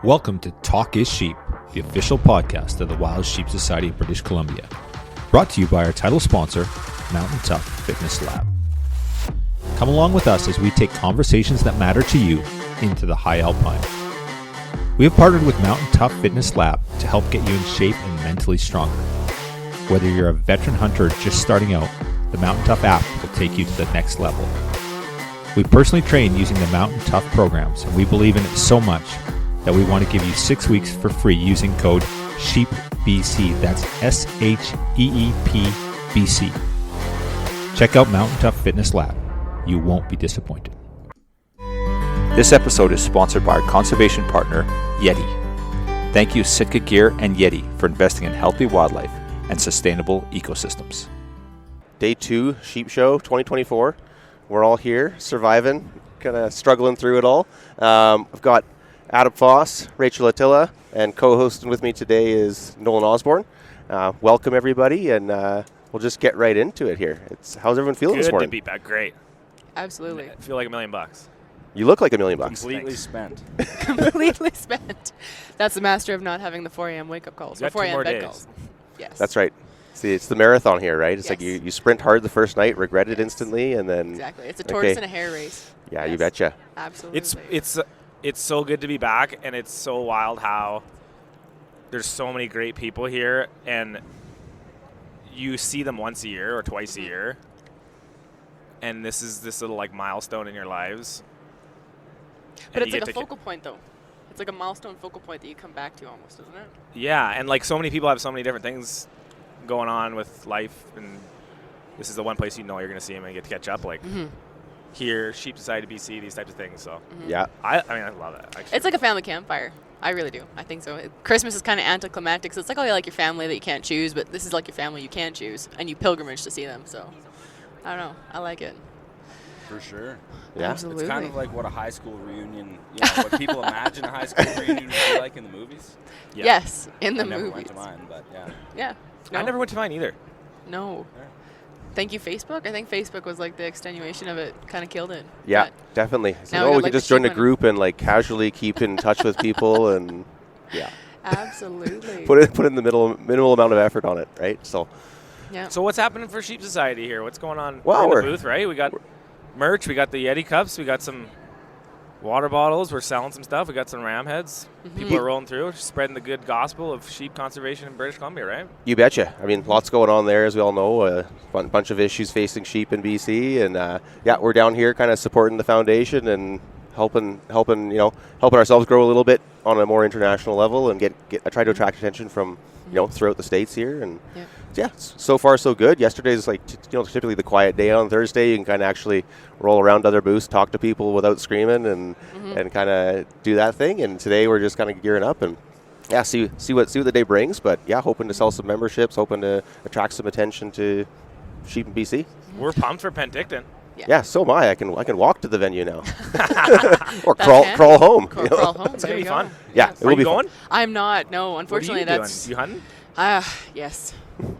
Welcome to Talk is Sheep, the official podcast of the Wild Sheep Society of British Columbia. Brought to you by our title sponsor, Mountain Tough Fitness Lab. Come along with us as we take conversations that matter to you into the high alpine. We have partnered with Mountain Tough Fitness Lab to help get you in shape and mentally stronger. Whether you're a veteran hunter or just starting out, the Mountain Tough app will take you to the next level. We personally train using the Mountain Tough programs, and we believe in it so much that we want to give you 6 weeks for free using code SHEEPBC. That's SHEEPBC. Check out Mountain Tough Fitness Lab. You won't be disappointed. This episode is sponsored by our conservation partner, Yeti. Thank you, Sitka Gear and Yeti, for investing in healthy wildlife and sustainable ecosystems. Day 2 Sheep Show 2024. We're all here, surviving, kind of struggling through it all. I've got Adam Foss, Rachel Ahtila, and co-hosting with me today is Nolan Osborne. Welcome, everybody, and we'll just get right into it here. How's everyone feeling this morning? Good to be back. Great. Absolutely. I feel like $1 million. You look like $1 million. Completely spent. Completely spent. That's the master of not having the 4 a.m. wake-up calls. Or 4 a.m. bed calls. Yes. That's right. See, it's the marathon here, right? It's yes. like you sprint hard the first night, regret it instantly, and then... Exactly. It's a tortoise and a hare race. Yeah, yes. You betcha. Absolutely. It's so good to be back, and it's so wild how there's so many great people here, and you see them once a year or twice a year, and this is this little like milestone in your lives. But it's like a focal point, though. It's like a milestone focal point that you come back to almost, isn't it? Yeah, and like so many people have so many different things going on with life, and this is the one place you know you're going to see them and get to catch up. Like here, Sheep Society BC, these types of things. So yeah, I mean I love that. Actually. It's like a family campfire. I really do. I think so. Christmas is kind of anticlimactic, so it's like, oh, you like your family that you can't choose, but this is like your family you can choose, and you pilgrimage to see them. So I don't know. I like it. For sure. Yeah. Absolutely. It's kind of like what a high school reunion, what people imagine a high school reunion would be like in the movies. Yeah. Yes, in the I never movies. went to mine, but yeah. Yeah. No. I never went to mine either. No. Yeah. Thank you, Facebook. I think Facebook was like the extenuation of it, kind of killed it. Yeah, But definitely. So, now we got, we like, can just the join a sheep group and like casually keep in touch with people, and yeah, absolutely. put in the minimal amount of effort on it, right? So Yeah. So what's happening for Sheep Society here? What's going on? Well, We're in we're- the booth, right? We got merch. We got the Yeti cups. We got some water bottles. We're selling some stuff. We got some ram heads. People are rolling through, spreading the good gospel of sheep conservation in British Columbia, right? you betcha. I mean, lots going on there, as we all know. A bunch of issues facing sheep in BC, and yeah, we're down here kind of supporting the foundation and helping ourselves grow a little bit on a more international level, and try to attract attention from throughout the states here, and yeah, so far so good. Yesterday's like typically the quiet day on Thursday. You can kind of actually roll around other booths, talk to people without screaming, and kind of do that thing. And today we're just kind of gearing up and see what the day brings. But yeah, hoping to sell some memberships, hoping to attract some attention to sheep in BC. We're pumped for Penticton. Yeah, so am I. I can walk to the venue now, or crawl home. Crawl home. It's gonna be fun. Yeah, it Are will you be going? fun. I'm not. No, unfortunately, what are you that's doing? You hunting? Yes.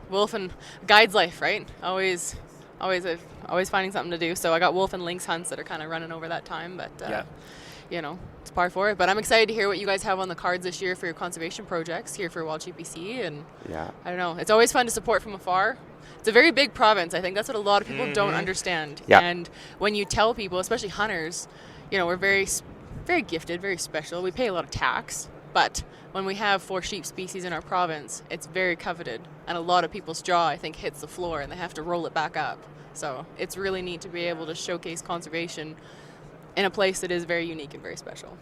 Wolf and guide's life, right? Always finding something to do. So I got wolf and lynx hunts that are kind of running over that time, but it's par for it. But I'm excited to hear what you guys have on the cards this year for your conservation projects here for Wild Sheep BC, and I don't know. It's always fun to support from afar. It's a very big province. I think that's what a lot of people don't understand. Yeah. And when you tell people, especially hunters, we're very, very gifted, very special. We pay a lot of tax, but when we have 4 sheep species in our province, it's very coveted, and a lot of people's jaw, I think, hits the floor, and they have to roll it back up. So it's really neat to be able to showcase conservation in a place that is very unique and very special.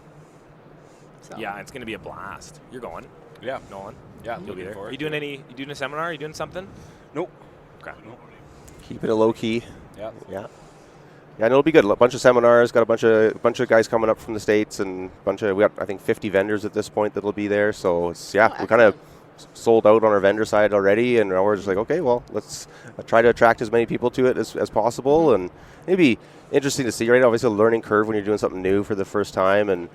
So. Yeah, it's gonna be a blast. You're going? Yeah. Nolan? Yeah. You'll be there. forward Are you to doing it. you doing a seminar? Are you doing something? Nope. Okay. Nope. Keeping it low key. Yeah. Yeah, and it'll be good. A bunch of seminars. Got a bunch of guys coming up from the States, and we got I think 50 vendors at this point that'll be there. So it's we kind of sold out on our vendor side already, and now we're just like, okay, well, let's try to attract as many people to it as possible, and maybe interesting to see, right? Obviously, a learning curve when you're doing something new for the first time, and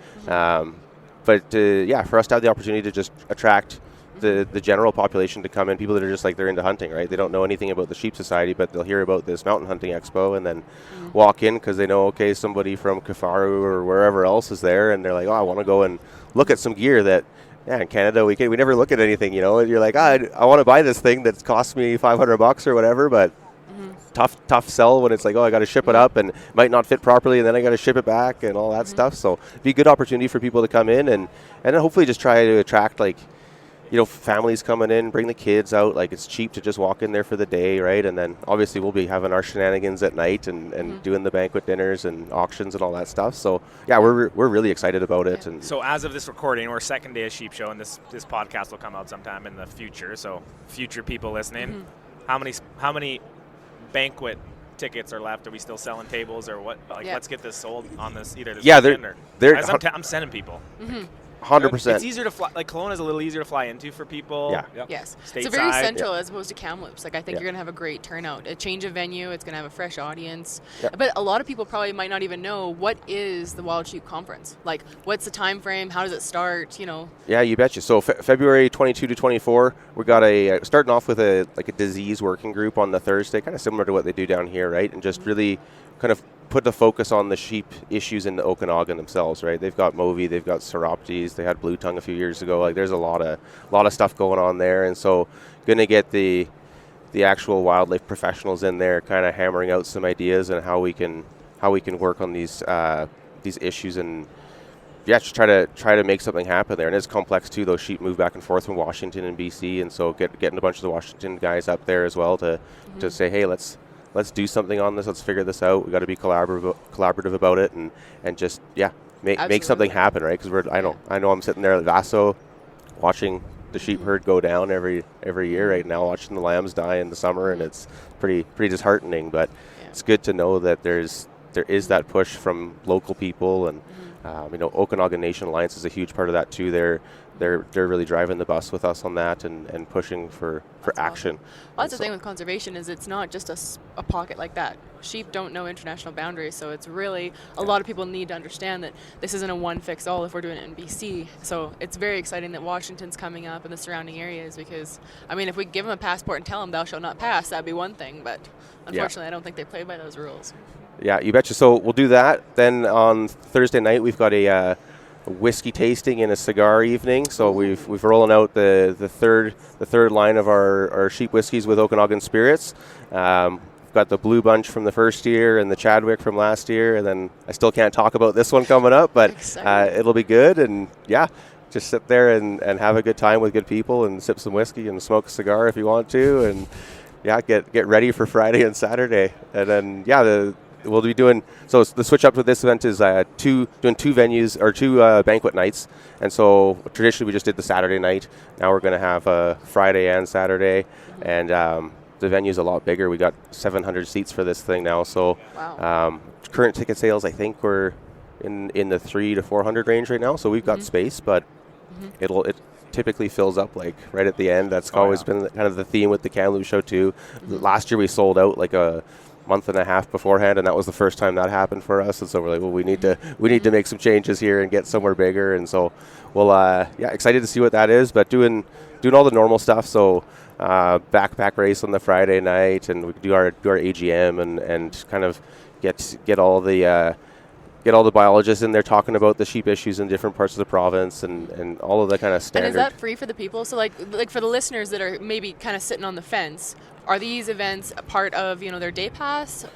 but for us to have the opportunity to just attract the general population to come in, people that are just like they're into hunting, right? They don't know anything about the Sheep Society, but they'll hear about this mountain hunting expo and then walk in because they know, okay, somebody from Kafaru or wherever else is there, and they're like, oh, I want to go and look at some gear that, in Canada we never look at anything, and you're like, I want to buy this thing that's cost me $500 or whatever, but tough sell when it's like, I got to ship it up and it might not fit properly, and then I got to ship it back and all that stuff. So it'd be a good opportunity for people to come in and then hopefully just try to attract families coming in, bring the kids out. Like, it's cheap to just walk in there for the day, right? And then obviously we'll be having our shenanigans at night and doing the banquet dinners and auctions and all that stuff. So yeah, we're really excited about it. And so as of this recording, we're second day of Sheep Show, and this podcast will come out sometime in the future. So future people listening, how many banquet tickets are left? Are we still selling tables or what? Let's get this sold on this either this weekend or I'm sending people. 100%. It's easier to fly. Like, Kelowna is a little easier to fly into for people. Yeah. Yep. Yes. Stateside. It's very central as opposed to Kamloops. Like, I think you're going to have a great turnout. A change of venue. It's going to have a fresh audience. Yeah. But a lot of people probably might not even know what is the Wild Sheep Conference. Like, what's the time frame? How does it start? Yeah, you betcha. So February 22 to 24, we got starting off with a disease working group on the Thursday, kind of similar to what they do down here, right? And just really kind of put the focus on the sheep issues in the Okanagan themselves, right? They've got Movi, they've got Seroptes, they had Blue Tongue a few years ago. Like, there's a lot of stuff going on there, and so gonna get the actual wildlife professionals in there, kind of hammering out some ideas and how we can work on these issues and just try to make something happen there. And it's complex too. Those sheep move back and forth from Washington and BC, and so getting a bunch of the Washington guys up there as well to say, hey, let's do something on this. Let's figure this out. We got to be collaborative about it, and just make something happen, right? Because I know I'm sitting there at Vaso, watching the sheep herd go down every year right now, watching the lambs die in the summer, and it's pretty disheartening. But it's good to know that there is that push from local people, and Okanagan Nation Alliance is a huge part of that too. They're really driving the bus with us on that and pushing for action. Awesome. Well, that's the thing with conservation is it's not just a pocket like that. Sheep don't know international boundaries, so it's really a lot of people need to understand that this isn't a one-fix-all if we're doing it in BC. So it's very exciting that Washington's coming up and the surrounding areas because, if we give them a passport and tell them thou shalt not pass, that'd be one thing, but unfortunately I don't think they play by those rules. Yeah, you betcha. So we'll do that. Then on Thursday night we've got a whiskey tasting and a cigar evening. So we've rolling out the third line of our sheep whiskeys with Okanagan Spirits. We've got the Blue Bunch from the first year and the Chadwick from last year, and then I still can't talk about this one coming up, but it'll be good. And just sit there and have a good time with good people and sip some whiskey and smoke a cigar if you want to, and get ready for Friday and Saturday. And then we'll be doing, so the switch up with this event is doing two venues or two banquet nights. And so traditionally we just did the Saturday night. Now we're going to have a Friday and Saturday. And the venue's a lot bigger. We got 700 seats for this thing now. So current ticket sales, I think we're in the 300 to 400 range right now. So we've got space, but it typically fills up like right at the end. That's always been kind of the theme with the Kamloops show too. Last year we sold out like a month and a half beforehand, and that was the first time that happened for us. And so we're like, well, we need to make some changes here and get somewhere bigger. And so we'll excited to see what that is, but doing all the normal stuff. So backpack race on the Friday night, and we do our AGM and kind of get all the biologists in there talking about the sheep issues in different parts of the province and all of the kind of standard. And is that free for the people? So like for the listeners that are maybe kind of sitting on the fence, are these events a part of their day pass?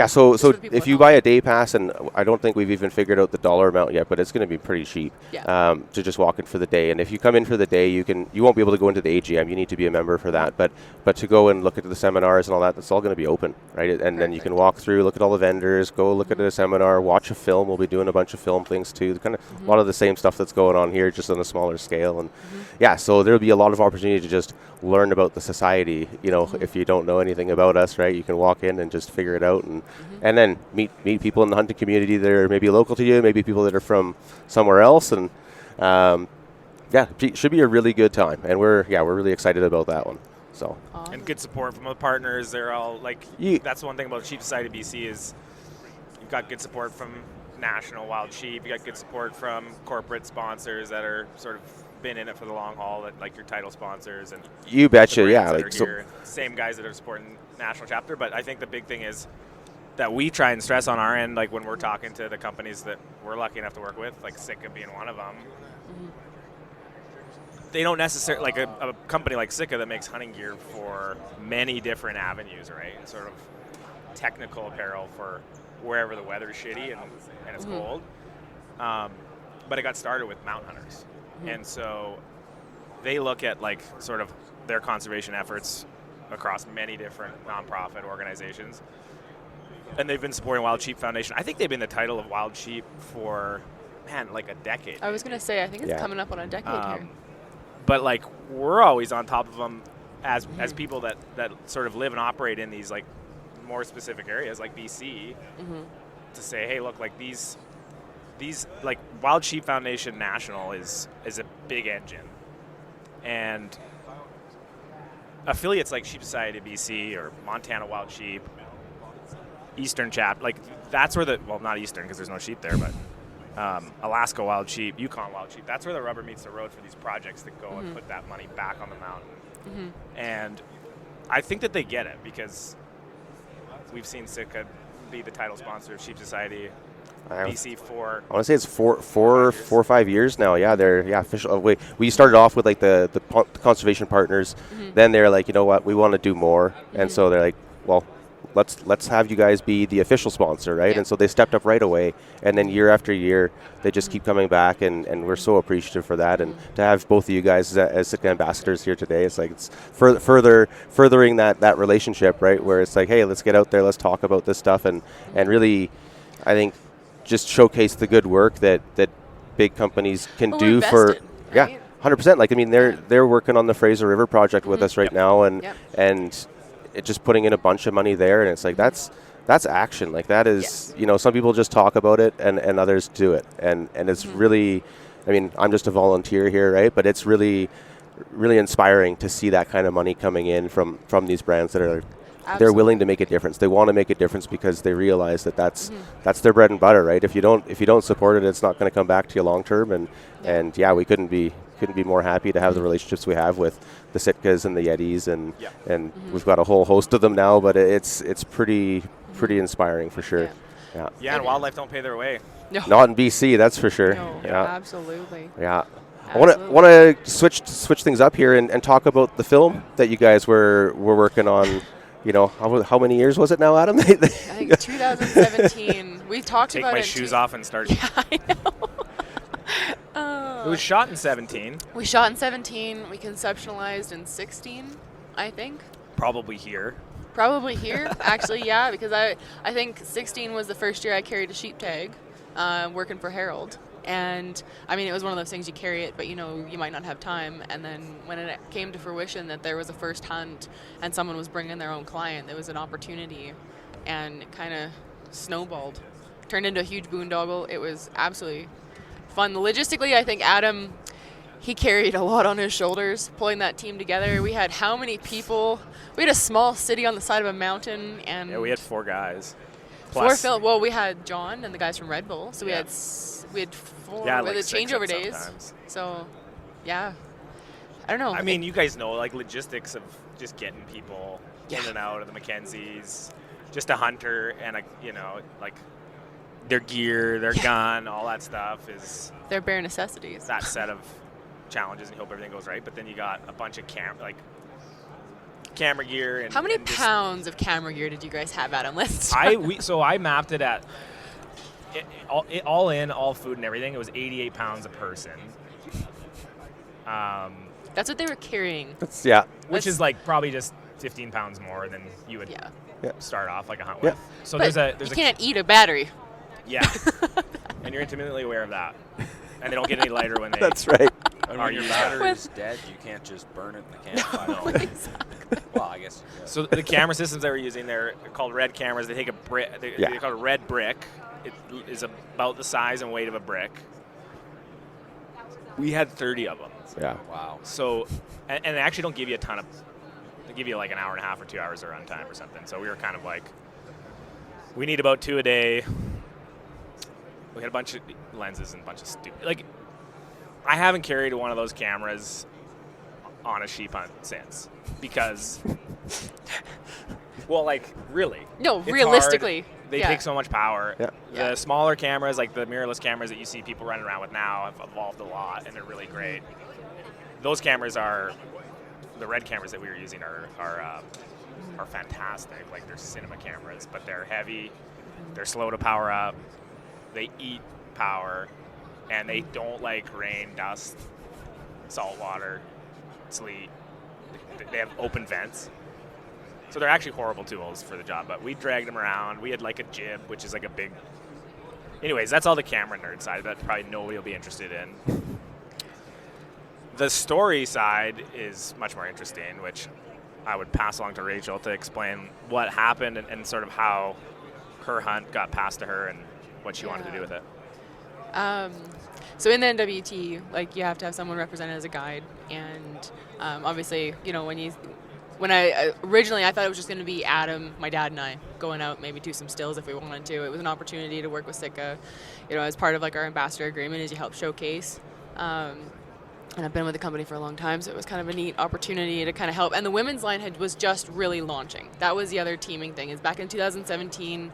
So if you buy a day pass, and I don't think we've even figured out the dollar amount yet, but it's going to be pretty cheap to just walk in for the day. And if you come in for the day, you won't be able to go into the AGM. You need to be a member for that. But to go and look at the seminars and all that, that's all going to be open, right? And then you can walk through, look at all the vendors, go look at a seminar, watch a film. We'll be doing a bunch of film things too. Kind of a lot of the same stuff that's going on here, just on a smaller scale. And so there'll be a lot of opportunity to just learn about the society. If you don't know anything about us, right, you can walk in and just figure it out and then meet people in the hunting community that are maybe local to you, maybe people that are from somewhere else, and it should be a really good time, and we're really excited about that one. So and good support from the partners. They're all that's one thing about Sheep Society BC is you've got good support from National Wild Sheep. You got good support from corporate sponsors that are sort of been in it for the long haul, like your title sponsors and you betcha, same guys that are supporting national chapter. But I think the big thing is that we try and stress on our end, like when we're talking to the companies that we're lucky enough to work with, like Sitka being one of them. They don't necessarily, like a company like Sitka that makes hunting gear for many different avenues, right? Sort of technical apparel for wherever the weather's shitty and it's cold. But it got started with mountain hunters. And so they look at like sort of their conservation efforts across many different nonprofit organizations. And they've been supporting Wild Sheep Foundation. I think they've been the title of Wild Sheep for, man, like a decade. I was going to say, I think it's coming up on a decade here. But like we're always on top of them as people that sort of live and operate in these like more specific areas like BC to say, hey, look, like these like Wild Sheep Foundation National is a big engine, and affiliates like Sheep Society of BC or Montana Wild Sheep, Eastern Chapter, like that's where not Eastern because there's no sheep there, but Alaska Wild Sheep, Yukon Wild Sheep, that's where the rubber meets the road for these projects that go and put that money back on the mountain. And I think that they get it because we've seen Sitka be the title sponsor of Sheep Society BC for, I want to say it's four or 5 years now. Yeah, they're official. We started off with like the conservation partners. Then they're like, you know what, we want to do more, and so they're like, well, let's have you guys be the official sponsor, right? And so they stepped up right away, and then year after year they just keep coming back, and we're so appreciative for that. And to have both of you guys as Sitka ambassadors here today, it's like it's furthering that relationship, right? Where it's like, hey, let's get out there, let's talk about this stuff, and really, I think, just showcase the good work that big companies can do for, right? 100%. Like, I mean, they're working on the Fraser River project with us right now, and it just putting in a bunch of money there, and it's like that's action. Like that is, you know, some people just talk about it and others do it, and it's really, I mean, I'm just a volunteer here, right? But it's really inspiring to see that kind of money coming in from these brands that are. They're willing to make a difference. They want to make a difference because they realize that that's their bread and butter, right? If you don't support it, it's not going to come back to you long term. And we couldn't be more happy to have the relationships we have with the Sitkas and the Yetis, and we've got a whole host of them now. But it's pretty inspiring for sure. Yeah, and wildlife don't pay their way. No. Not in BC, that's for sure. No, yeah, absolutely. Yeah. I want to switch things up here and talk about the film that you guys were working on. You know, how many years was it now, Adam? I think 2017. We talked about it. Take my shoes off and start. Yeah, I know. It was shot in 17. We shot in 17. We conceptualized in 16, I think. Probably here. Actually, yeah, because I think 16 was the first year I carried a sheep tag, working for Harold. And I mean, it was one of those things, you carry it, but you know, you might not have time. And then when it came to fruition that there was a first hunt and someone was bringing their own client, there was an opportunity, and it kind of snowballed, turned into a huge boondoggle. It was absolutely fun. Logistically, I think Adam, he carried a lot on his shoulders, pulling that team together. We had how many people? We had a small city on the side of a mountain, and we had 4 guys. Well, we had John and the guys from Red Bull, so we had 4 with the changeover days. Sometimes. So, yeah, I don't know. I mean, you guys know, like, logistics of just getting people in and out of the Mackenzies, just a hunter and like their gear, their gun, all that stuff is. They're bare necessities. That set of challenges, and you hope everything goes right. But then you got a bunch of camera gear. And how many pounds of camera gear did you guys have, Adam? I mapped it at all in, all food and everything. It was 88 pounds a person. That's what they were carrying. Which is like probably just 15 pounds more than you would start off like a hunt with. So but you can't eat a battery. Yeah, and you're intimately aware of that. And they don't get any lighter when they. That's right. And when your battery is dead, you can't just burn it in the campfire. Exactly. Well, I guess. So the camera systems they were using, they're called red cameras. They take a brick. They call it a red brick. It is about the size and weight of a brick. We had 30 of them. Yeah. Wow. So, and they actually don't give you a ton of. They give you like an hour and a half or 2 hours of runtime or something. So we were kind of like, we need about 2 a day. We had a bunch of lenses and a bunch of stupid. Like, I haven't carried one of those cameras on a sheep hunt since because, well, like really. No, realistically. Hard. They take so much power. Yeah. The smaller cameras, like the mirrorless cameras that you see people running around with now, have evolved a lot, and they're really great. Those cameras are the red cameras that we were using are fantastic. Like they're cinema cameras, but they're heavy. They're slow to power up. They eat power, and they don't like rain, dust, salt water, sleet. They have open vents. So they're actually horrible tools for the job, but we dragged them around. We had like a jib, which is like a big... Anyways, that's all the camera nerd side that probably nobody will be interested in. The story side is much more interesting, which I would pass along to Rachel to explain what happened and sort of how her hunt got passed to her and what she wanted to do with it. So in the NWT, like, you have to have someone represented as a guide, and obviously, you know, when I originally, I thought it was just going to be Adam, my dad, and I going out, maybe do some stills if we wanted to. It was an opportunity to work with Sitka, you know, as part of like our ambassador agreement, as you help showcase. And I've been with the company for a long time, so it was kind of a neat opportunity to kind of help. And the women's line was just really launching. That was the other teaming thing. Is back in 2017,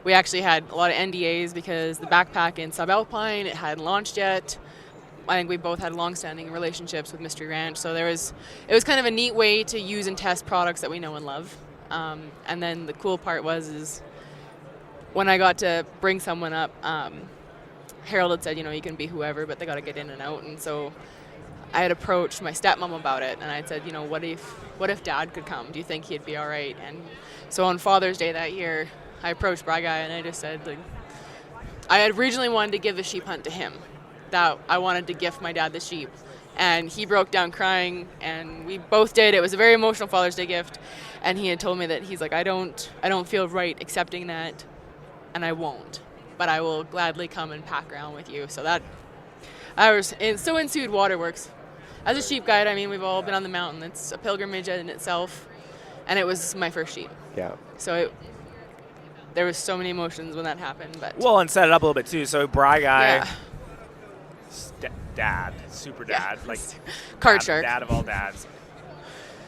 we actually had a lot of NDAs because the backpack in Subalpine, it hadn't launched yet. I think we both had long-standing relationships with Mystery Ranch, so it was kind of a neat way to use and test products that we know and love. And then the cool part is when I got to bring someone up, Harold had said, you know, you can be whoever, but they got to get in and out. And so I had approached my stepmom about it, and I said, you know, what if Dad could come? Do you think he'd be all right? And so on Father's Day that year, I approached Bry Guy, and I just said, like, I had originally wanted to give the sheep hunt to him. That I wanted to gift my dad the sheep, and he broke down crying, and we both did. It was a very emotional Father's Day gift, and he had told me that he's like, I don't feel right accepting that, and I won't, but I will gladly come and pack around with you. So so ensued Waterworks. As a sheep guide, I mean, we've all been on the mountain. It's a pilgrimage in itself, and it was my first sheep. Yeah. So there was so many emotions when that happened. But well, and set it up a little bit too. So Bry Guy. Yeah. Dad, super dad, like card shark, dad of all dads,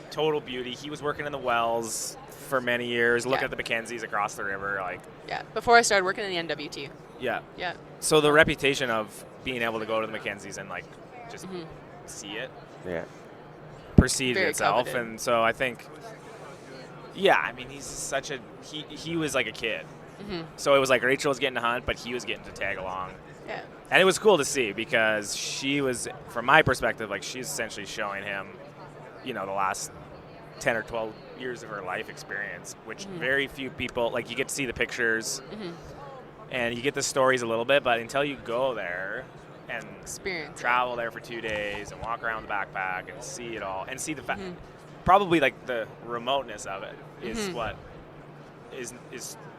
total beauty. He was working in the wells for many years, looking at the Mackenzies across the river, like before I started working in the NWT. Yeah. So the reputation of being able to go to the Mackenzies and like just see it, preceded itself, coveted. And so I think, I mean, he's such a he was like a kid, so it was like Rachel was getting to hunt, but he was getting to tag along. Yeah. And it was cool to see because she was, from my perspective, like she's essentially showing him, you know, the last 10 or 12 years of her life experience, which very few people, like you get to see the pictures and you get the stories a little bit, but until you go there and travel there for 2 days and walk around the backpack and see it all and see the probably like the remoteness of it is what is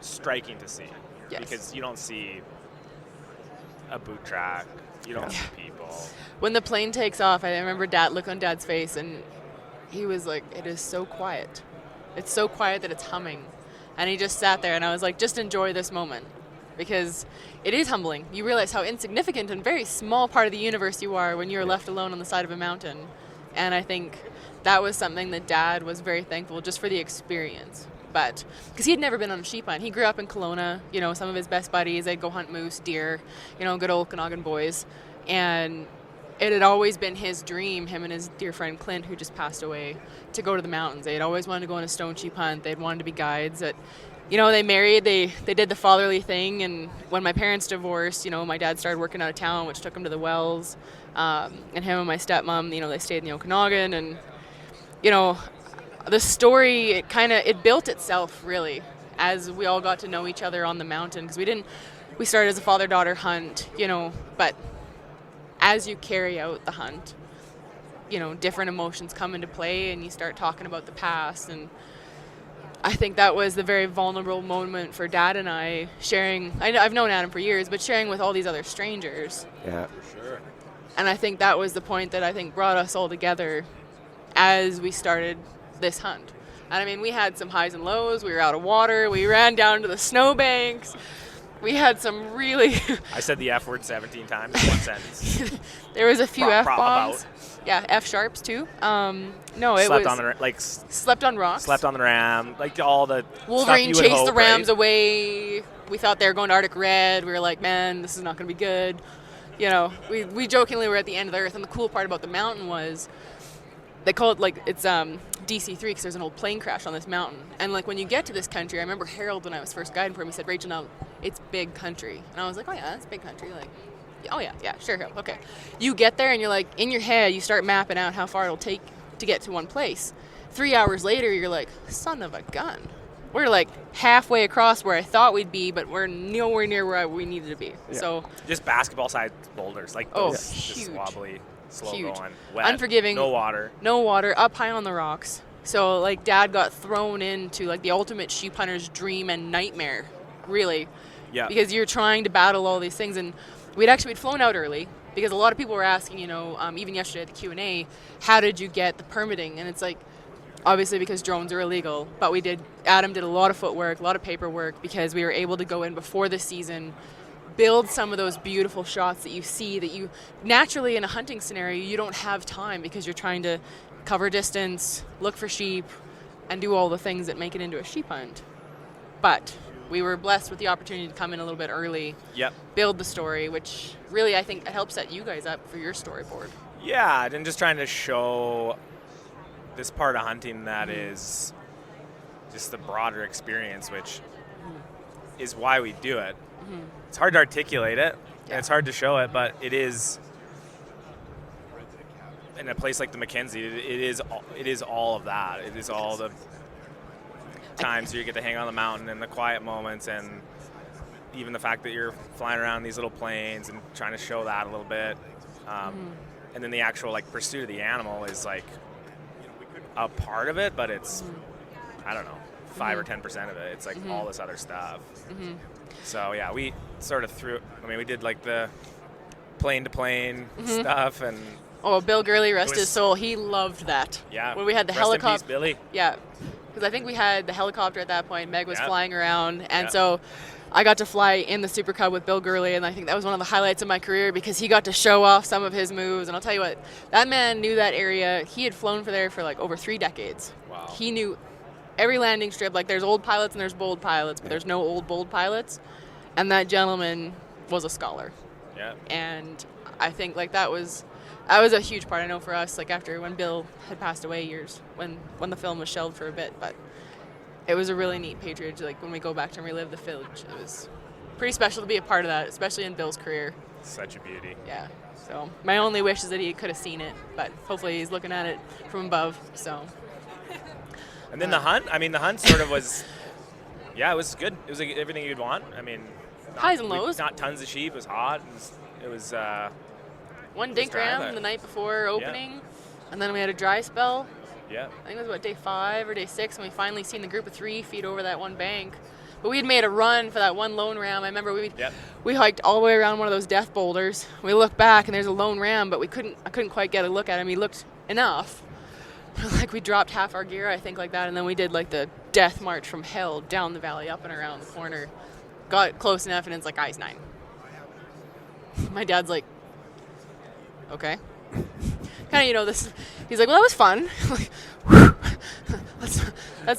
striking to see. Yes. Because you don't see a boot track, you don't see people. When the plane takes off, I remember look on Dad's face, and he was like, it is so quiet. It's so quiet that it's humming. And he just sat there, and I was like, just enjoy this moment, because it is humbling. You realize how insignificant and very small part of the universe you are when you're left alone on the side of a mountain. And I think that was something that Dad was very thankful just for the experience. But because he had never been on a sheep hunt. He grew up in Kelowna, you know, some of his best buddies, they'd go hunt moose, deer, you know, good old Okanagan boys. And it had always been his dream, him and his dear friend Clint, who just passed away, to go to the mountains. They had always wanted to go on a stone sheep hunt. They'd wanted to be guides. That, you know, they married, they did the fatherly thing. And when my parents divorced, you know, my dad started working out of town, which took him to the wells. And him and my stepmom, you know, they stayed in the Okanagan. And, you know, the story, it built itself, really, as we all got to know each other on the mountain. Because we started as a father-daughter hunt, you know, but as you carry out the hunt, you know, different emotions come into play, and you start talking about the past. And I think that was the very vulnerable moment for Dad and I, sharing. I've known Adam for years, but sharing with all these other strangers. Yeah. For sure. And I think that was the point that I think brought us all together as we started this hunt. And I mean, we had some highs and lows. We were out of water. We ran down to the snowbanks. We had some really... I said the F word 17 times in one sentence. There was a few F-bombs. Yeah, F-sharps too. No, it slept was... on slept on rocks. Slept on the ram. Like all the Wolverine stuff you would chased hope, the rams right? away. we thought they were going to Arctic Red. We were like, man, this is not going to be good. You know, we jokingly were at the end of the earth. And the cool part about the mountain was they call it like it's DC3 because there's an old plane crash on this mountain. And like when you get to this country, I remember Harold when I was first guiding for him, he said, Rachel, now it's big country. And I was like, oh yeah, that's big country. Like, oh yeah, sure, Harold, okay. You get there and you're like, in your head, you start mapping out how far it'll take to get to one place. 3 hours later, you're like, son of a gun. We're like halfway across where I thought we'd be, but we're nowhere near where we needed to be. Yeah. So just basketball-sized boulders, like those, huge, just wobbly, slow huge, going, wet, unforgiving, no water, up high on the rocks. So like Dad got thrown into like the ultimate sheep hunter's dream and nightmare, really. Yeah. Because you're trying to battle all these things, and we'd flown out early because a lot of people were asking, you know, even yesterday at the Q&A, how did you get the permitting? And it's like, obviously because drones are illegal, but Adam did a lot of footwork, a lot of paperwork because we were able to go in before the season, build some of those beautiful shots that you see that you naturally in a hunting scenario, you don't have time because you're trying to cover distance, look for sheep, and do all the things that make it into a sheep hunt. But we were blessed with the opportunity to come in a little bit early, build the story, which really I think helps set you guys up for your storyboard. Yeah, and just trying to show this part of hunting that is just the broader experience, which is why we do it. Mm-hmm. It's hard to articulate it, and it's hard to show it, but it is, in a place like the Mackenzie, it is all of that. It is all the times where you get to hang on the mountain and the quiet moments, and even the fact that you're flying around these little planes and trying to show that a little bit. And then the actual like pursuit of the animal is like a part of it, but it's, I don't know, 5 or 10% of it. It's like all this other stuff. So yeah, we sort of we did like the plane to plane stuff, and Bill Gurley, rest his soul, he loved that. Yeah. When we had the helicopter. helicopter. Billy. Yeah. Because I think we had the helicopter at that point. Meg was flying around, and so I got to fly in the Super Cub with Bill Gurley, and I think that was one of the highlights of my career because he got to show off some of his moves. And I'll tell you what, that man knew that area. He had flown for like over 3 decades. Wow. He knew every landing strip. Like there's old pilots and there's bold pilots, but there's no old bold pilots. And that gentleman was a scholar. Yeah. And I think like that was a huge part. I know for us, like after when Bill had passed away years, when the film was shelved for a bit, but it was a really neat patronage. Like when we go back to relive the village, it was pretty special to be a part of that, especially in Bill's career. Such a beauty. Yeah. So my only wish is that he could have seen it, but hopefully he's looking at it from above. So. And then the hunt. I mean, the hunt sort of was. Yeah, it was good. It was like everything you'd want. I mean, highs and lows. Not tons of sheep. It was hot. It was. One dink ram the night before opening, and then we had a dry spell. Yeah. I think it was day 5 or day 6, and we finally seen the group of 3 feet over that one bank. But we had made a run for that one lone ram. I remember we hiked all the way around one of those death boulders. We looked back, and there's a lone ram, but I couldn't quite get a look at him. He looked enough. Like we dropped half our gear, I think, like that, and then we did like the death march from hell down the valley, up and around the corner. Got close enough, and it's like ice 9. My dad's like, okay. Kind of, this. He's like, well, that was fun. Like,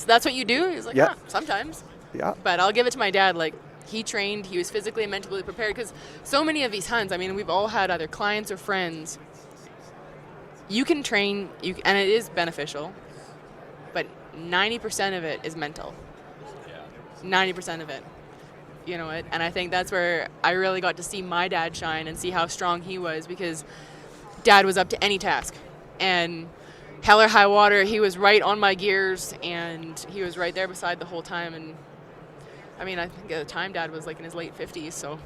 that's what you do. He's like, yeah, sometimes. Yeah. But I'll give it to my dad. Like, he trained. He was physically and mentally prepared because so many of these hunts. I mean, we've all had either clients or friends. You can train, and it is beneficial, but 90% of it is mental. Yeah. 90% of it. You know it, and I think that's where I really got to see my dad shine and see how strong he was because Dad was up to any task, and hell or high water, he was right on my gears, and he was right there beside the whole time. And I mean, I think at the time Dad was like in his late 50s, so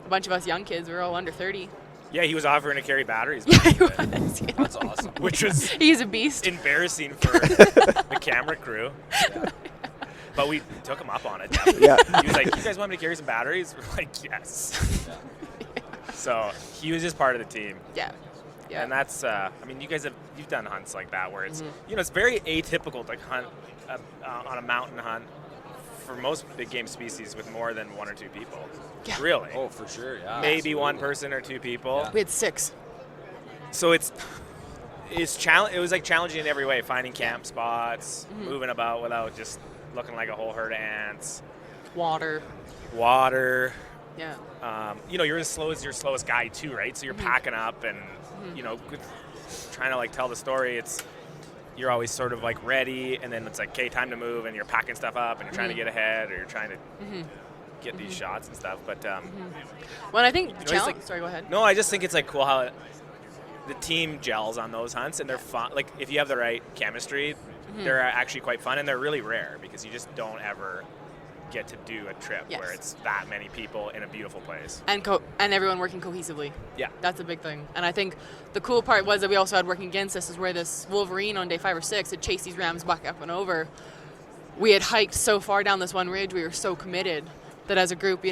a bunch of us young kids were all under 30. Yeah, he was offering to carry batteries. Yeah, he was. Yeah. That's awesome. Which was he's a beast. Embarrassing for the camera crew. Yeah. But we took him up on it. Yeah. He was like, "You guys want me to carry some batteries?" We're like, "Yes." Yeah. So he was just part of the team. Yeah. Yeah. And that's, I mean, you've done hunts like that where it's, it's very atypical to hunt on a mountain hunt for most big game species with more than 1 or 2 people. Yeah. Really. Oh, for sure, yeah. Maybe absolutely. 1 person or 2 people. Yeah. We had 6. So it was like challenging in every way, finding camp spots, moving about without just looking like a whole herd of ants. Water. water. Yeah. You're as slow as your slowest guy too, right? So you're packing up and, trying to like tell the story. You're always sort of like ready, and then it's like, okay, time to move, and you're packing stuff up, and you're trying to get ahead, or you're trying to get these shots and stuff. But Well, I think sorry, go ahead. no, I just think it's like cool how the team gels on those hunts, and they're fun. Like if you have the right chemistry, they're actually quite fun, and they're really rare because you just don't ever get to do a trip where it's that many people in a beautiful place and everyone working cohesively. Yeah, that's a big thing. And I think the cool part was that we also had working against us is where this Wolverine on day 5 or 6 had chased these rams back up and over. We had hiked so far down this one ridge, we were so committed that as a group,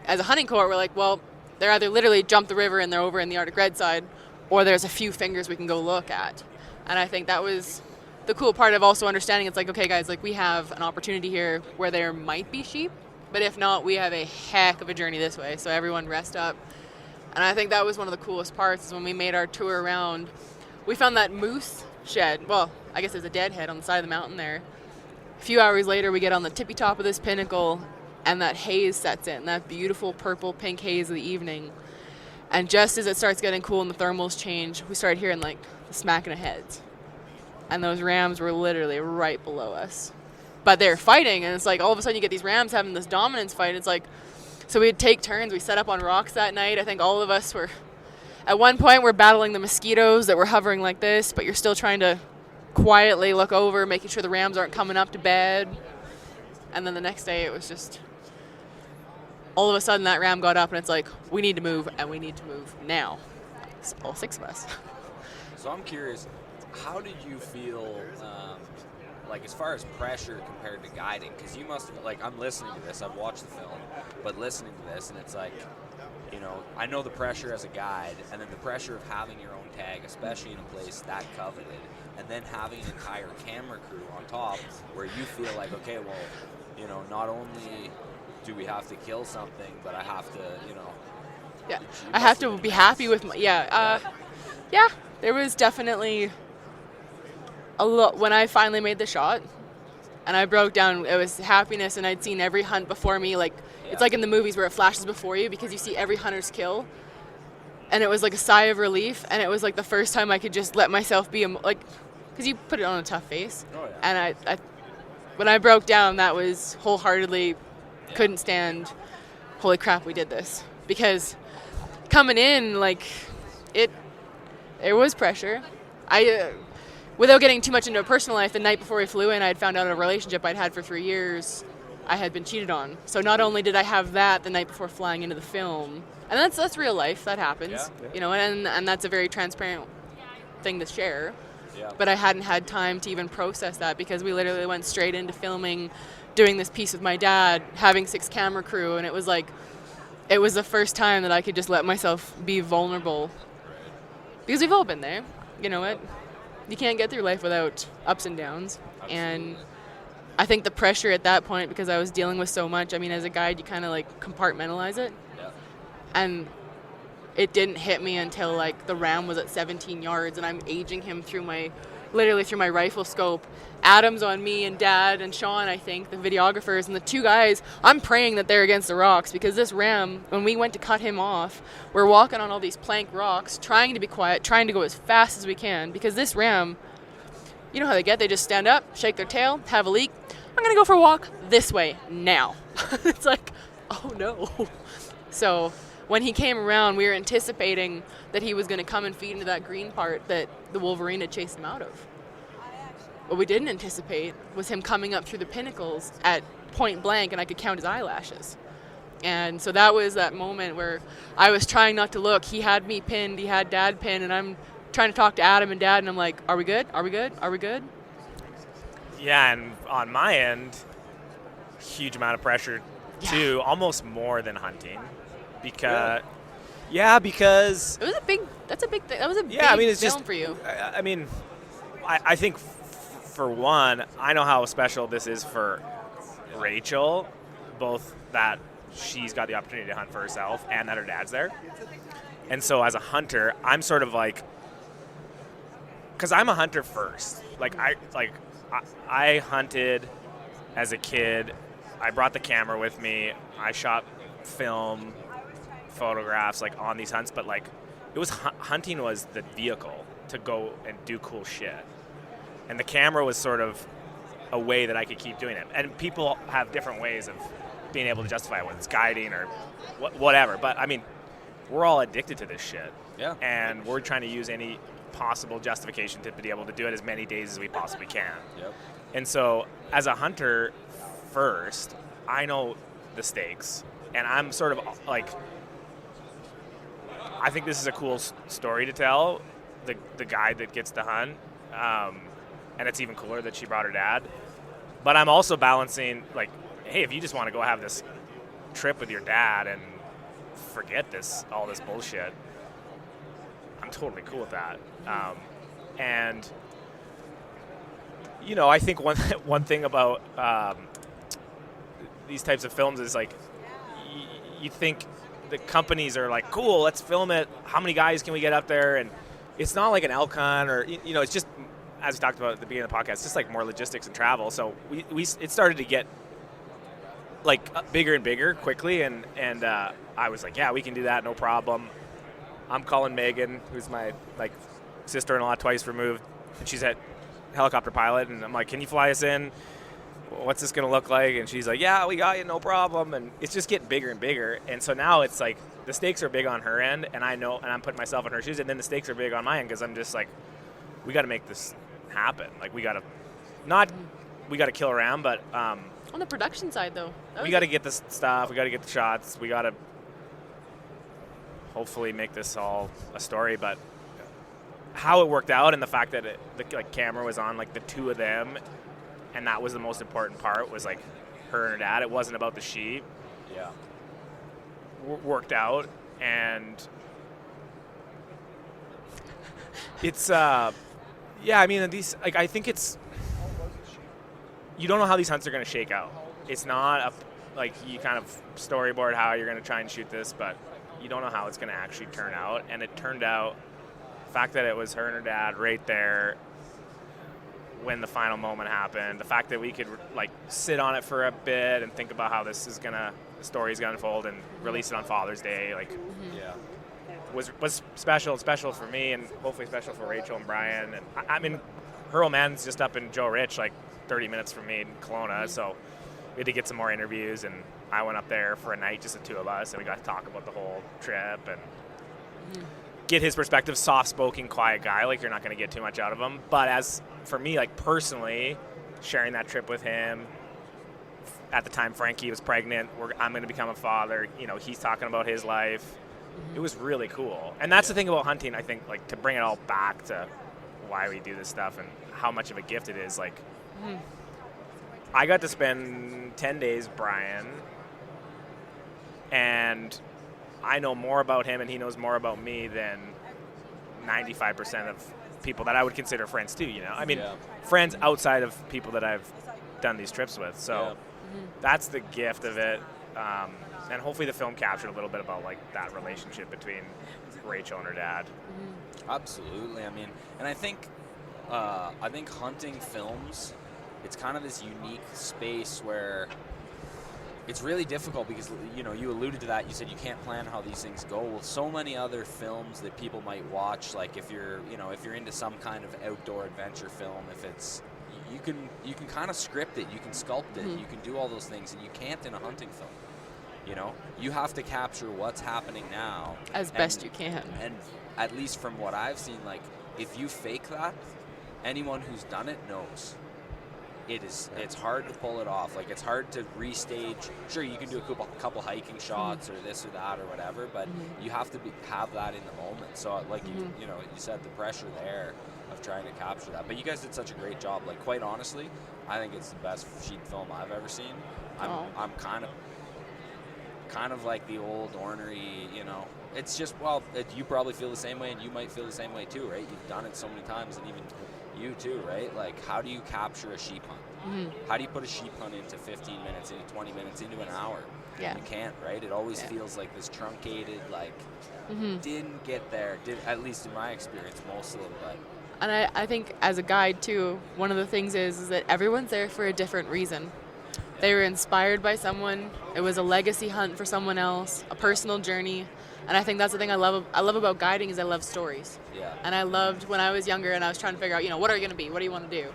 as a hunting cohort, we're like, well, they're either literally jump the river and they're over in the Arctic red side, or there's a few fingers we can go look at. And I think that was the cool part of also understanding it's like, okay, guys, like we have an opportunity here where there might be sheep, but if not, we have a heck of a journey this way. So everyone rest up. And I think that was one of the coolest parts is when we made our tour around, we found that moose shed. Well, I guess there's a dead head on the side of the mountain there. A few hours later, we get on the tippy top of this pinnacle and that haze sets in, that beautiful purple pink haze of the evening. And just as it starts getting cool and the thermals change, we start hearing like the smacking of heads. And those rams were literally right below us. But they're fighting, and it's like all of a sudden you get these rams having this dominance fight. It's like, so we'd take turns. We set up on rocks that night. I think all of us were, at one point we're battling the mosquitoes that were hovering like this, but you're still trying to quietly look over, making sure the rams aren't coming up to bed. And then the next day it was just, all of a sudden that ram got up and it's like, we need to move, and we need to move now. It's all 6 of us. So I'm curious, how did you feel, like as far as pressure compared to guiding? Because you must have, like, I'm listening to this, I've watched the film, but listening to this, and it's like, I know the pressure as a guide, and then the pressure of having your own tag, especially in a place that coveted, and then having an entire camera crew on top, where you feel like, okay, well, not only do we have to kill something, but I have to, Yeah, I have to be happy with my, yeah, there was definitely a lot when I finally made the shot and I broke down. It was happiness, and I'd seen every hunt before me. Like it's like in the movies where it flashes before you because you see every hunter's kill, and it was like a sigh of relief. And it was like the first time I could just let myself be because you put it on a tough face. Oh, yeah. And I when I broke down, that was wholeheartedly couldn't stand. Holy crap, we did this. Because coming in, like there was pressure. Without getting too much into a personal life, the night before we flew in, I had found out a relationship I'd had for 3 years I had been cheated on. So not only did I have that the night before flying into the film, and that's real life, that happens, and that's a very transparent thing to share. Yeah. But I hadn't had time to even process that because we literally went straight into filming, doing this piece with my dad, having 6 camera crew, and it was the first time that I could just let myself be vulnerable. Because we've all been there, you can't get through life without ups and downs. Absolutely. And I think the pressure at that point, because I was dealing with so much, as a guide, you kind of like compartmentalize it. Yeah. And it didn't hit me until like the ram was at 17 yards and I'm aging him through my rifle scope. Adam's on me and Dad and Sean, I think, the videographers, and the 2 guys, I'm praying that they're against the rocks because this ram, when we went to cut him off, we're walking on all these plank rocks, trying to be quiet, trying to go as fast as we can because this ram, you know how they get, they just stand up, shake their tail, have a leak. I'm going to go for a walk this way now. It's like, oh no. So when he came around, we were anticipating that he was going to come and feed into that green part that the Wolverine had chased him out of. What we didn't anticipate was him coming up through the pinnacles at point blank, and I could count his eyelashes. And so that was that moment where I was trying not to look. He had me pinned, he had Dad pinned, and I'm trying to talk to Adam and Dad, and I'm like, are we good? Are we good? Are we good? Yeah, and on my end, huge amount of pressure too, almost more than hunting. Because because it was a big thing. That was a big it's film just, for you. I think for one, I know how special this is for Rachel, both that she's got the opportunity to hunt for herself and that her dad's there. And so as a hunter, I'm sort of like, because I'm a hunter first. I hunted as a kid. I brought the camera with me. I shot film, photographs like on these hunts, but like it was hunting was the vehicle to go and do cool shit, and the camera was sort of a way that I could keep doing it. And people have different ways of being able to justify it, whether it's guiding or whatever. But I mean, we're all addicted to this shit. Yeah. And we're trying to use any possible justification to be able to do it as many days as we possibly can. Yep. And so as a hunter first, I know the stakes, and I'm sort of like, I think this is a cool story to tell, the guide that gets to hunt, and it's even cooler that she brought her dad. But I'm also balancing, like, hey, if you just want to go have this trip with your dad and forget all this bullshit, I'm totally cool with that. And you know, I think one thing about these types of films is like, you think the companies are like, cool, let's film it. How many guys can we get up there? And it's not like an elk hunt, or you know, it's just, as we talked about at the beginning of the podcast, it's just like more logistics and travel. So it started to get like bigger and bigger quickly, and I was like, yeah, we can do that, no problem. I'm calling Megan, who's my like sister-in-law twice removed, and she's a helicopter pilot, and I'm like, can you fly us in? What's this gonna look like? And she's like, yeah, we got you, no problem. And it's just getting bigger and bigger, and so now it's like the stakes are big on her end, and I know, and I'm putting myself in her shoes, and then the stakes are big on my end, because I'm just like, we got to make this happen. Like, we got to kill around, but on the production side though, we got to get this stuff, we got to get the shots, we got to hopefully make this all a story. But how it worked out, and the fact that the like camera was on like the two of them, and that was the most important part, was like her and her dad. It wasn't about the sheep. Yeah. Worked out, and it's yeah, I mean, these, like, I think it's, you don't know how these hunts are going to shake out. It's not like you kind of storyboard how you're going to try and shoot this, but you don't know how it's going to actually turn out. And it turned out, the fact that it was her and her dad right there when the final moment happened, the fact that we could like sit on it for a bit and think about how the story is going to unfold and release it on Father's Day, like, Yeah. was special for me, and hopefully special for Rachel and Brian. And I mean, her old man's just up in Joe Rich, like 30 minutes from me in Kelowna, so we had to get some more interviews, and I went up there for a night, just the two of us, and we got to talk about the whole trip and get his perspective. Soft-spoken, quiet guy, like, you're not going to get too much out of him. But as for me, like, personally, sharing that trip with him, at the time Frankie was pregnant, I'm going to become a father, you know, he's talking about his life. It was really cool. And that's the thing about hunting, I think, like, to bring it all back to why we do this stuff and how much of a gift it is. Like, I got to spend 10 days with Brian, and I know more about him and he knows more about me than 95% of people that I would consider friends too, you know? I mean, friends outside of people that I've done these trips with. So that's the gift of it. And hopefully the film captured a little bit about like that relationship between Rachel and her dad. Absolutely. I mean, and I think hunting films, it's kind of this unique space where it's really difficult because, you know, you alluded to that. You said you can't plan how these things go. Well, so many other films that people might watch, like if you're into some kind of outdoor adventure film, if it's, you can kind of script it, you can sculpt it, you can do all those things, and you can't in a hunting film. You know, you have to capture what's happening now as best you can. And at least from what I've seen, like, if you fake that, anyone who's done it knows. It's hard to pull it off. Like, it's hard to restage. Sure, you can do a couple hiking shots or this or that or whatever, but you have to have that in the moment. So, like, you said, the pressure there of trying to capture that. But you guys did such a great job. Like, quite honestly, I think it's the best sheep film I've ever seen. I'm kind of like the old ornery, you know. It's just, well, you probably feel the same way, and you might feel the same way too, right? You've done it so many times, and even you too, right? Like, how do you capture a sheep hunt? How do you put a sheep hunt into 15 minutes, into 20 minutes, into an hour? Yeah. You can't, right? It always feels like this truncated, like, didn't get there, at least in my experience, most of them, but. And I think as a guide too, one of the things is that everyone's there for a different reason. They were inspired by someone. It was a legacy hunt for someone else, a personal journey. And I think that's the thing I love about guiding is I love stories. Yeah. And I loved when I was younger and I was trying to figure out, what are you going to be? What do you want to do?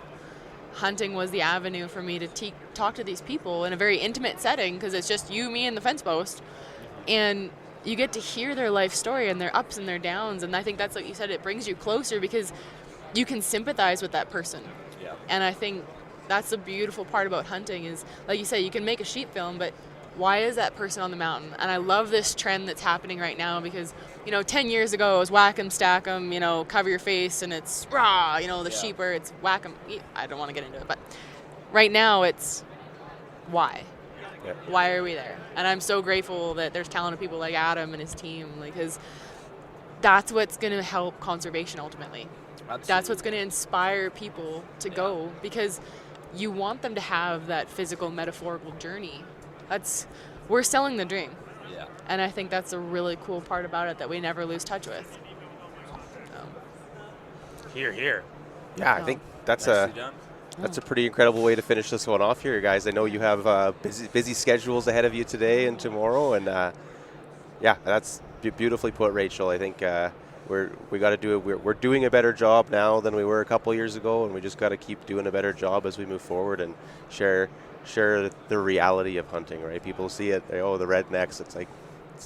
Hunting was the avenue for me to talk to these people in a very intimate setting because it's just you, me, and the fence post. And you get to hear their life story and their ups and their downs. And I think that's like you said, it brings you closer because you can sympathize with that person. Yeah. And I think that's the beautiful part about hunting is, like you said, you can make a sheep film, but why is that person on the mountain? And I love this trend that's happening right now because, 10 years ago it was whack 'em, stack 'em, cover your face and it's rah, the sheep where it's whack 'em. I don't want to get into it, but right now it's why? Yeah. Why are we there? And I'm so grateful that there's talented people like Adam and his team, because that's what's going to help conservation ultimately. Absolutely. That's what's going to inspire people to go because you want them to have that physical, metaphorical journey. We're selling the dream. Yeah. And I think that's a really cool part about it that we never lose touch with. Here. Yeah, I think that's Nicely done. a pretty incredible way to finish this one off here, guys. I know you have busy schedules ahead of you today and tomorrow, and that's beautifully put, Rachel. I think we got to do it. We're doing a better job now than we were a couple years ago, and we just got to keep doing a better job as we move forward and share the reality of hunting. Right? People see it. The rednecks. It's like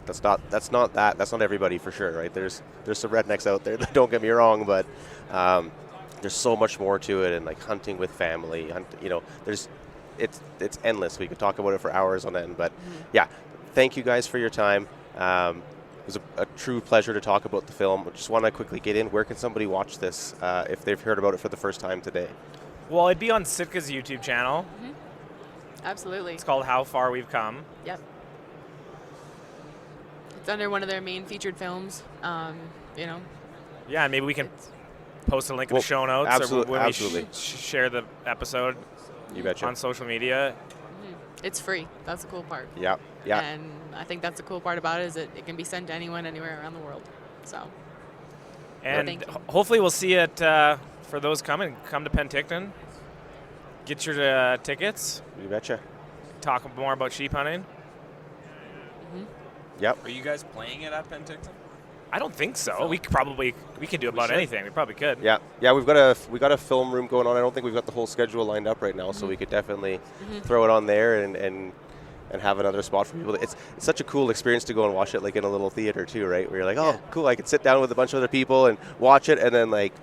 that's not everybody for sure. Right? There's some rednecks out there. Don't get me wrong, but there's so much more to it, and like hunting with family. It's endless. We could talk about it for hours on end. But yeah, thank you guys for your time. It was a true pleasure to talk about the film. I just want to quickly get in. Where can somebody watch this if they've heard about it for the first time today? Well, it'd be on Sitka's YouTube channel. Mm-hmm. Absolutely. It's called How Far We've Come. Yep. It's under one of their main featured films. Yeah, and maybe we can post a link in the show notes. Absolutely. Or when Absolutely. we share the episode You betcha. on social media. It's free. That's the cool part. Yeah. And I think that's the cool part about it is that it can be sent to anyone, anywhere around the world. So. And thank you. hopefully we'll see it for those coming. Come to Penticton. Get your tickets. You betcha. Talk more about sheep hunting. Yep. Are you guys playing it at Penticton? I don't think so. We could do about anything. We probably could. Yeah. We've got a film room going on. I don't think we've got the whole schedule lined up right now, so we could definitely throw it on there and have another spot for people. It's such a cool experience to go and watch it like in a little theater too, right? Where you're like, oh, cool, I could sit down with a bunch of other people and watch it, and then like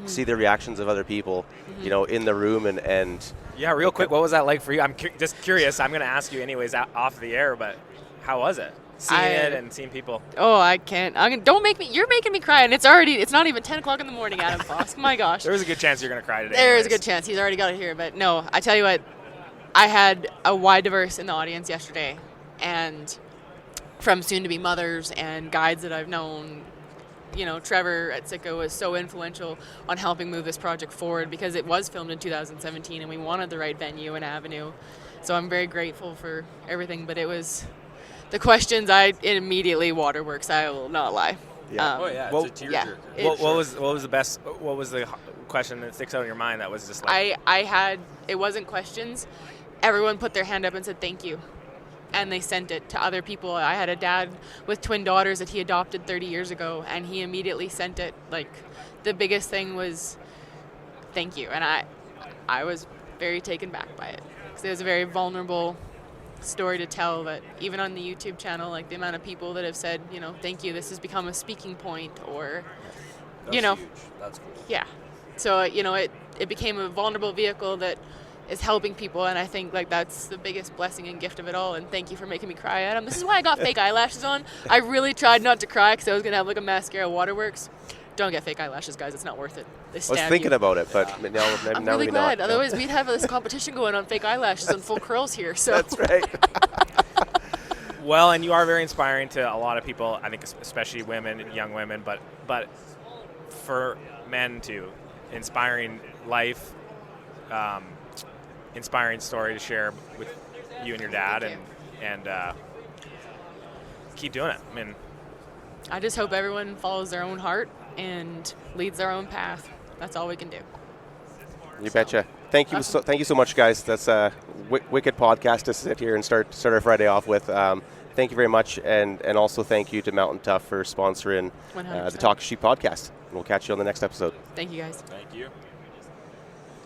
see the reactions of other people, in the room and. Yeah, real quick, what was that like for you? I'm just curious. I'm going to ask you anyways off the air, but how was it? Seeing it and seeing people. Oh, I can't. Don't make me. You're making me cry, and it's not even 10 o'clock in the morning, Adam Foss. My gosh. There is a good chance you're going to cry today. There is a good chance. He's already got it here. But no, I tell you what, I had a wide diverse in the audience yesterday, and from soon-to-be mothers and guides that I've known. Trevor at Sitka was so influential on helping move this project forward because it was filmed in 2017, and we wanted the right venue and avenue. So I'm very grateful for everything, but it was... The questions, immediately waterworks. I will not lie. Yeah. It's a tearjerker. What was the question that sticks out in your mind that was just like... It wasn't questions. Everyone put their hand up and said thank you. And they sent it to other people. I had a dad with twin daughters that he adopted 30 years ago, and he immediately sent it. Like, the biggest thing was thank you. And I was very taken back by it. Because it was a very vulnerable story to tell, that even on the YouTube channel, like the amount of people that have said, thank you, this has become a speaking point, or That's huge. That's cool. Yeah. So it became a vulnerable vehicle that is helping people, and I think like that's the biggest blessing and gift of it all. And thank you for making me cry, Adam. This is why I got fake eyelashes on. I really tried not to cry because I was gonna have like a mascara waterworks. Don't get fake eyelashes, guys. It's not worth it. They stab I was thinking you. about it, but now I'm really glad. not. Otherwise, we'd have this competition going on fake eyelashes and full curls here. So That's right. Well, and you are very inspiring to a lot of people, I think especially women, young women, but for men too. Inspiring life, inspiring story to share with you and your dad, and keep doing it. I mean, I just hope everyone follows their own heart and leads their own path. That's all we can do. You betcha. thank you. Awesome. Thank you so much, guys. That's a wicked podcast to sit here and start our Friday off with. Thank you very much, and also thank you to Mountain Tough for sponsoring the 100%. Talk Sheep podcast. And we'll catch you on the next episode. Thank you, guys. Thank you.